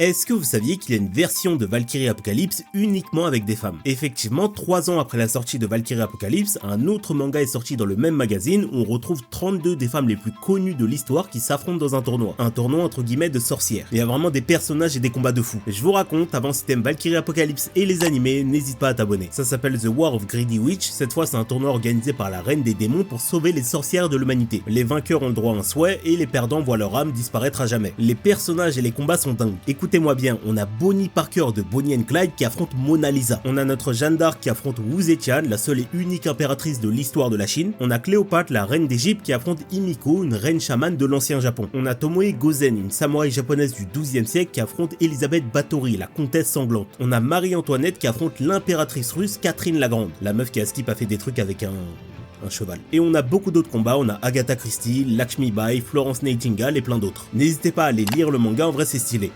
Est-ce que vous saviez qu'il y a une version de Valkyrie Apocalypse uniquement avec des femmes? Effectivement, 3 ans après la sortie de Valkyrie Apocalypse, un autre manga est sorti dans le même magazine où on retrouve 32 des femmes les plus connues de l'histoire qui s'affrontent dans un tournoi. Un tournoi entre guillemets de sorcières. Il y a vraiment des personnages et des combats de fous. Je vous raconte, avant si t'aimes Valkyrie Apocalypse et les animés, n'hésite pas à t'abonner. Ça s'appelle The War of Greedy Witch, cette fois c'est un tournoi organisé par la reine des démons pour sauver les sorcières de l'humanité. Les vainqueurs ont le droit à un souhait et les perdants voient leur âme disparaître à jamais. Les personnages et les combats sont dingues. Écoutez-moi bien, on a Bonnie Parker de Bonnie and Clyde qui affronte Mona Lisa. On a notre Jeanne d'Arc qui affronte Wu Zetian, la seule et unique impératrice de l'histoire de la Chine. On a Cléopâtre, la reine d'Égypte qui affronte Himiko, une reine chamane de l'ancien Japon. On a Tomoe Gozen, une samouraï japonaise du XIIe siècle qui affronte Elisabeth Báthory, la comtesse sanglante. On a Marie-Antoinette qui affronte l'impératrice russe Catherine la Grande, la meuf qui à Skip a fait des trucs avec un cheval. Et on a beaucoup d'autres combats, on a Agatha Christie, Lakshmi Bai, Florence Nightingale et plein d'autres. N'hésitez pas à aller lire le manga, en vrai c'est stylé.